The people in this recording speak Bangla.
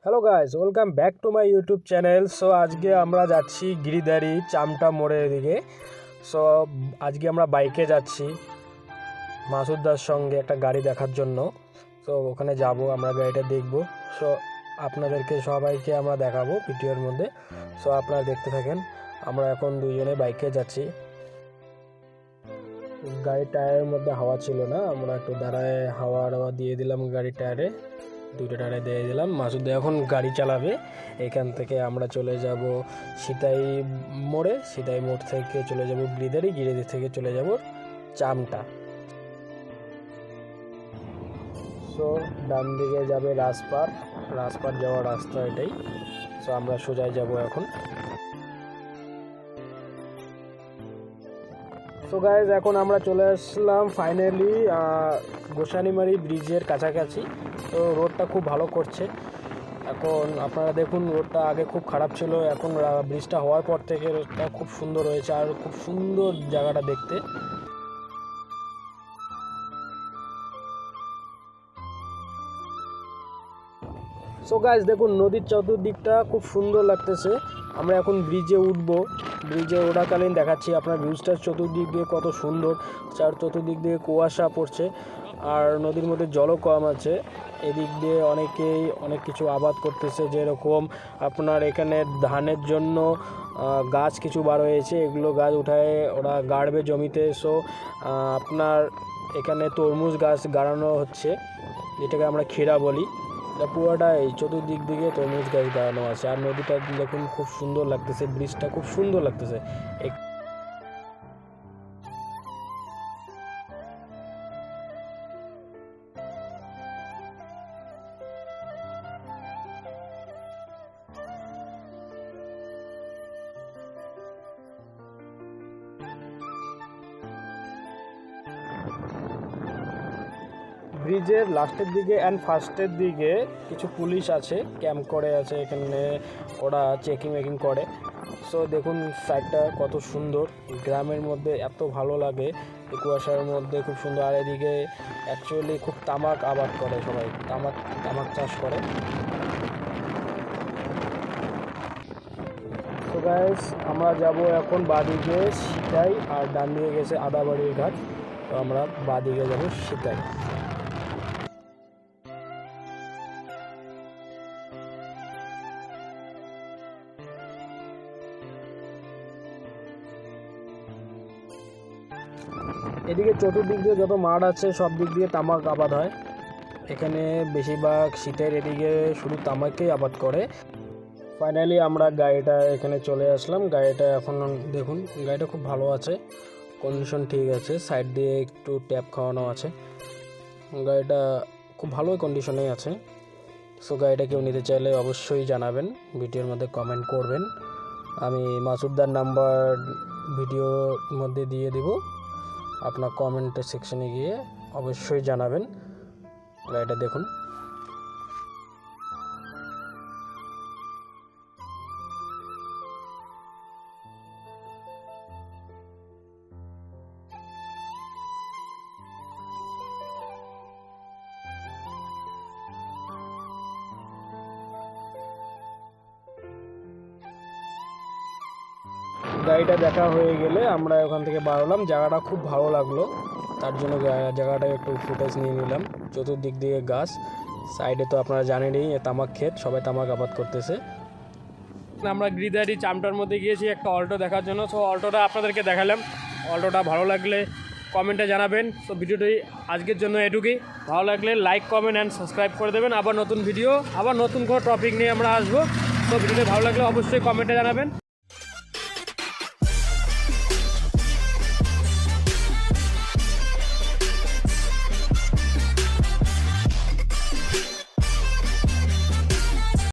Hello guys, welcome back to my YouTube channel. So আজকে আমরা যাচ্ছি গিরিদারি চামটা মোড়ের দিকে। সো আজকে আমরা বাইকে যাচ্ছি মাসুদদার সঙ্গে একটা গাড়ি দেখার জন্য। সো ওখানে যাব, আমরা গাড়িটা দেখব। সো আপনাদেরকে সবাইকে আমরা দেখাবো ভিডিওর মধ্যে। সো আপনারা দেখতে থাকেন। আমরা এখন দুজনে বাইকে যাচ্ছি। গাড়ির টায়ারের মধ্যে হাওয়া ছিল না, আমরা একটু দাঁড়ায় হাওয়া দিয়ে দিলাম গাড়ির টায়ারে, দুটো টায়ারে দিয়ে দিলাম। মাসুদ এখন গাড়ি চালাবে। এখান থেকে আমরা চলে যাব সিতাই মোড়ে, সিতাই মোড় থেকে চলে যাব গিরিদারি, গিরিদারি থেকে চলে যাব চামটা। সো ডান দিকে যাবে রাজপাট যাওয়ার রাস্তা এটাই। সো আমরা সোজাই যাব এখন। সো গাইজ, এখন আমরা চলে আসলাম ফাইনালি গোসানিমারি ব্রিজের কাছাকাছি। তো রোডটা খুব ভালো করছে এখন। আপনারা দেখুন, রোডটা আগে খুব খারাপ ছিল, এখন ব্রিজটা হওয়ার পর থেকে রোডটা খুব সুন্দর হয়েছে, আর খুব সুন্দর জায়গাটা দেখতে। সো গাইজ দেখুন, নদীর চতুর্দিকটা খুব সুন্দর লাগতেছে। আমরা এখন ব্রিজে উঠব, ব্রিজে ওঠাকালীন দেখাচ্ছি আপনার ভিউজটা চতুর্দিক দিয়ে কত সুন্দর। চতুর্দিক দিয়ে কুয়াশা পড়ছে, আর নদীর মধ্যে জলও কম আছে। এদিক দিয়ে অনেকেই অনেক কিছু আবাদ করতেছে, যেরকম আপনার এখানে ধানের জন্য গাছ কিছু বার হয়েছে, এগুলো গাছ উঠায় ওরা গাড়বে জমিতে। সো আপনার এখানে তরমুজ গাছ গাড়ানো হচ্ছে, যেটাকে আমরা ক্ষীরা বলি। এটা পুরোটাই চতুর্দিক দিকে তরমুজ গাছ গাড়ানো আছে। আর নদীটা দেখুন খুব সুন্দর লাগতেছে, ব্রিজটা খুব সুন্দর লাগতেছে। ব্রিজের লাস্টের দিকে অ্যান্ড ফার্স্টের দিকে কিছু পুলিশ আছে, ক্যাম্প করে আছে এখানে, ওরা চেকিং করে। সো দেখুন সাইডটা কত সুন্দর, গ্রামের মধ্যে এত ভালো লাগে, এই কুয়াশার মধ্যে খুব সুন্দর। আর এদিকে অ্যাকচুয়ালি খুব তামাক আবাদ করে সবাই, তামাক চাষ করে। তো গাইস, আমরা যাব এখন বাদিকে সিতাই, আর ডান দিকে গেছে আদাবাড়ির ঘাট। তো আমরা বাদিকে যাব সিতাই। এদিকে চতুর্দিক দিয়ে যত মাঠ আছে সব দিক দিয়ে তামাক আবাদ হয়। এখানে বেশিরভাগ শীতের এদিকে শুধু তামাককেই আবাদ করে। ফাইনালি আমরা গাড়িটা এখানে চলে আসলাম। গাড়িটা এখন দেখুন, গাড়িটা খুব ভালো আছে, কন্ডিশন ঠিক আছে, সাইড দিয়ে একটু ট্যাপ খাওয়ানো আছে, গাড়িটা খুব ভালো কন্ডিশনেই আছে। সো গাড়িটা কেউ নিতে চাইলে অবশ্যই জানাবেন, ভিডিওর মধ্যে কমেন্ট করবেন। আমি মাসুদদার নাম্বার ভিডিওর মধ্যে দিয়ে দিব, আপনার কমেন্ট সেকশনে গিয়ে অবশ্যই জানাবেন। গাড়িটা দেখুন। গাড়িটা দেখা হয়ে গেলে আমরা ওখান থেকে বাড়লাম। জায়গাটা খুব ভালো লাগলো, তার জন্য জায়গাটা একটু ফুটেজ নিয়ে নিলাম। চতুর্দিক দিয়ে গাছ, সাইডে তো আপনারা জানেনই তামাক ক্ষেত, সবাই তামাক আবাদ করতেছে। আমরা গিরিদারি চামটার মধ্যে গিয়েছি একটা অল্টো দেখার জন্য। সো অল্টোটা আপনাদেরকে দেখালাম, অল্টোটা ভালো লাগলে কমেন্টে জানাবেন। সো ভিডিওটি আজকের জন্য এটুকুই। ভালো লাগলে লাইক, কমেন্ট অ্যান্ড সাবস্ক্রাইব করে দেবেন। আবার নতুন ভিডিও, আবার নতুন কোনো টপিক নিয়ে আমরা আসবো। তো ভিডিওটি ভালো লাগলে অবশ্যই কমেন্টে জানাবেন।